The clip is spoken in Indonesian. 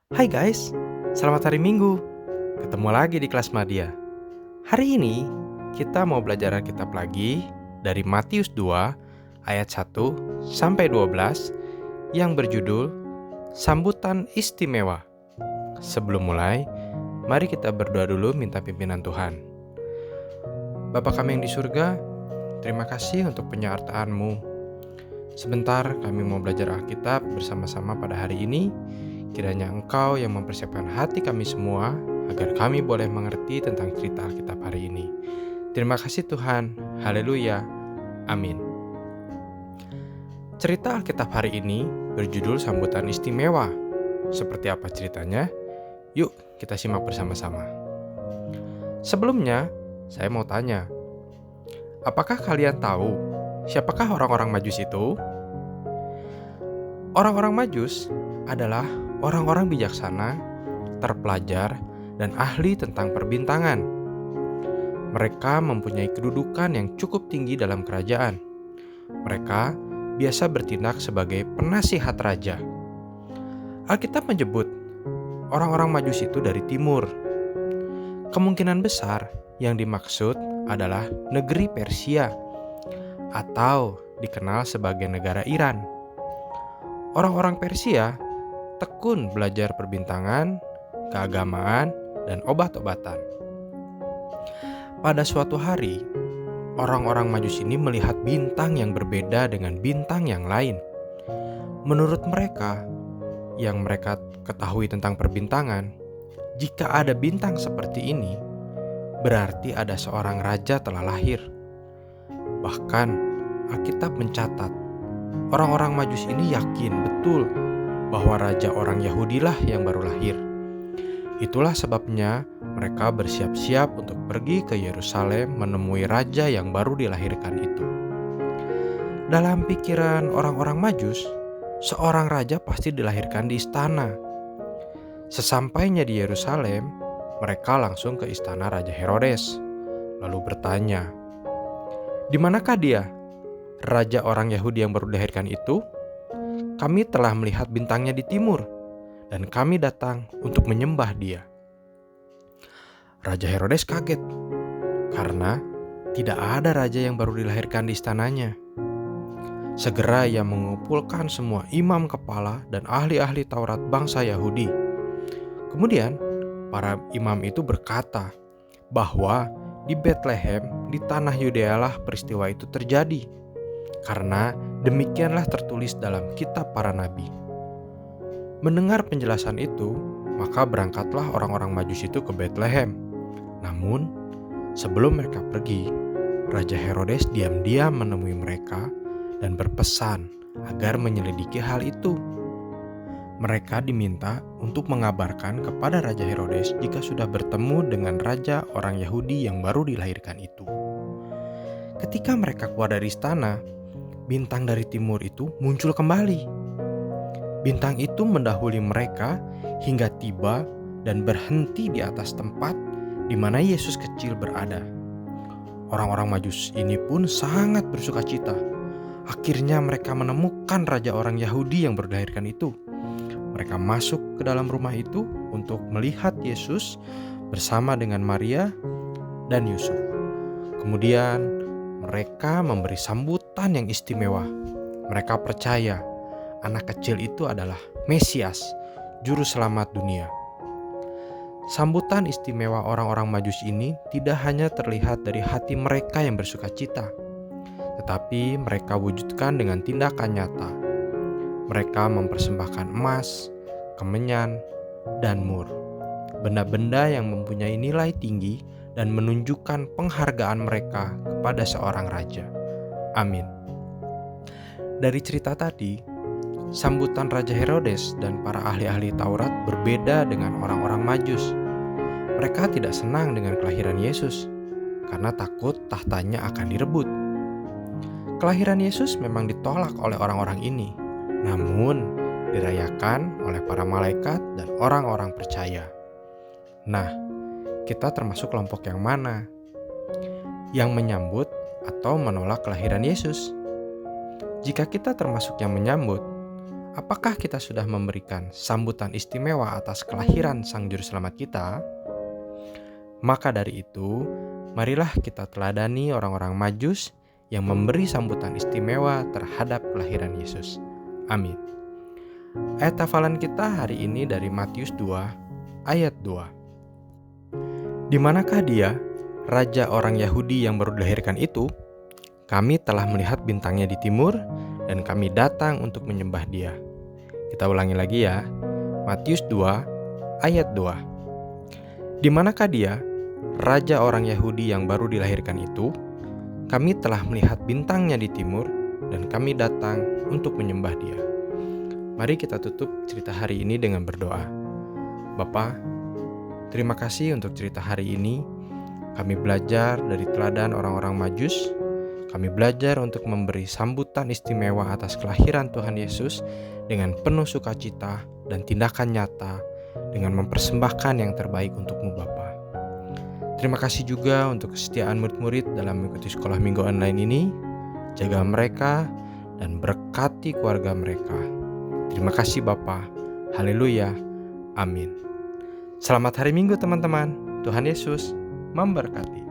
Hai guys, selamat hari Minggu. Ketemu lagi di kelas Madia. Hari ini kita mau belajar Alkitab lagi dari Matius 2 ayat 1 sampai 12 yang berjudul Sambutan Istimewa. Sebelum mulai, mari kita berdoa dulu minta pimpinan Tuhan. Bapa kami yang di surga, terima kasih untuk penyertaan-Mu. Sebentar kami mau belajar Alkitab bersama-sama pada hari ini. Kiranya Engkau yang mempersiapkan hati kami semua agar kami boleh mengerti tentang cerita Alkitab hari ini. Terima kasih Tuhan. Haleluya. Amin. Cerita Alkitab hari ini berjudul Sambutan Istimewa. Seperti apa ceritanya? Yuk kita simak bersama-sama. Sebelumnya, saya mau tanya, apakah kalian tahu siapakah orang-orang Majus itu? Orang-orang Majus adalah orang-orang bijaksana, terpelajar, dan ahli tentang perbintangan. Mereka mempunyai kedudukan yang cukup tinggi dalam kerajaan. Mereka biasa bertindak sebagai penasihat raja. Alkitab menyebut orang-orang Majus itu dari timur. Kemungkinan besar yang dimaksud adalah negeri Persia atau dikenal sebagai negara Iran. Orang-orang Persia tekun belajar perbintangan, keagamaan, dan obat-obatan. Pada suatu hari, orang-orang Majus ini melihat bintang yang berbeda dengan bintang yang lain. Menurut mereka, yang mereka ketahui tentang perbintangan, jika ada bintang seperti ini, berarti ada seorang raja telah lahir. Bahkan, Alkitab mencatat, orang-orang Majus ini yakin betul bahwa raja orang Yahudilah yang baru lahir. Itulah sebabnya mereka bersiap-siap untuk pergi ke Yerusalem menemui raja yang baru dilahirkan itu. Dalam pikiran orang-orang Majus, seorang raja pasti dilahirkan di istana. Sesampainya di Yerusalem, mereka langsung ke istana Raja Herodes, lalu bertanya, "Di manakah dia, raja orang Yahudi yang baru dilahirkan itu? Kami telah melihat bintangnya di timur, dan kami datang untuk menyembah dia." Raja Herodes kaget, karena tidak ada raja yang baru dilahirkan di istananya. Segera ia mengumpulkan semua imam kepala dan ahli-ahli Taurat bangsa Yahudi. Kemudian, para imam itu berkata bahwa di Betlehem, di tanah Yudealah peristiwa itu terjadi, karena demikianlah tertulis dalam kitab para nabi. Mendengar penjelasan itu, maka berangkatlah orang-orang Majus itu ke Betlehem. Namun, sebelum mereka pergi, Raja Herodes diam-diam menemui mereka dan berpesan agar menyelidiki hal itu. Mereka diminta untuk mengabarkan kepada Raja Herodes jika sudah bertemu dengan raja orang Yahudi yang baru dilahirkan itu. Ketika mereka keluar dari istana, bintang dari timur itu muncul kembali. Bintang itu mendahului mereka hingga tiba dan berhenti di atas tempat di mana Yesus kecil berada. Orang-orang Majus ini pun sangat bersuka cita. Akhirnya mereka menemukan raja orang Yahudi yang baru dilahirkan itu. Mereka masuk ke dalam rumah itu untuk melihat Yesus bersama dengan Maria dan Yusuf. Kemudian mereka memberi sambutan yang istimewa. Mereka percaya anak kecil itu adalah Mesias, juru selamat dunia. Sambutan istimewa orang-orang Majus ini tidak hanya terlihat dari hati mereka yang bersuka cita, tetapi mereka wujudkan dengan tindakan nyata. Mereka mempersembahkan emas, kemenyan, dan mur, benda-benda yang mempunyai nilai tinggi dan menunjukkan penghargaan mereka kepada seorang raja. Amin. Dari cerita tadi, sambutan Raja Herodes dan para ahli-ahli Taurat berbeda dengan orang-orang Majus. Mereka tidak senang dengan kelahiran Yesus karena takut tahtanya akan direbut. Kelahiran Yesus memang ditolak oleh orang-orang ini, namun dirayakan oleh para malaikat dan orang-orang percaya. Nah, kita termasuk kelompok yang mana? Yang menyambut atau menolak kelahiran Yesus? Jika kita termasuk yang menyambut, apakah kita sudah memberikan sambutan istimewa atas kelahiran Sang Juru Selamat kita? Maka dari itu, marilah kita teladani orang-orang Majus yang memberi sambutan istimewa terhadap kelahiran Yesus. Amin. Ayat hafalan kita hari ini dari Matius 2 ayat 2. Di manakah dia, raja orang Yahudi yang baru dilahirkan itu? Kami telah melihat bintangnya di timur dan kami datang untuk menyembah dia. Kita ulangi lagi ya. Matius 2 ayat 2. Di manakah dia, raja orang Yahudi yang baru dilahirkan itu? Kami telah melihat bintangnya di timur dan kami datang untuk menyembah dia. Mari kita tutup cerita hari ini dengan berdoa. Bapa, terima kasih untuk cerita hari ini. Kami belajar dari teladan orang-orang Majus. Kami belajar untuk memberi sambutan istimewa atas kelahiran Tuhan Yesus dengan penuh sukacita dan tindakan nyata dengan mempersembahkan yang terbaik untuk-Mu Bapa. Terima kasih juga untuk kesetiaan murid-murid dalam mengikuti sekolah minggu online ini. Jaga mereka dan berkati keluarga mereka. Terima kasih Bapa. Haleluya. Amin. Selamat hari Minggu teman-teman. Tuhan Yesus memberkati.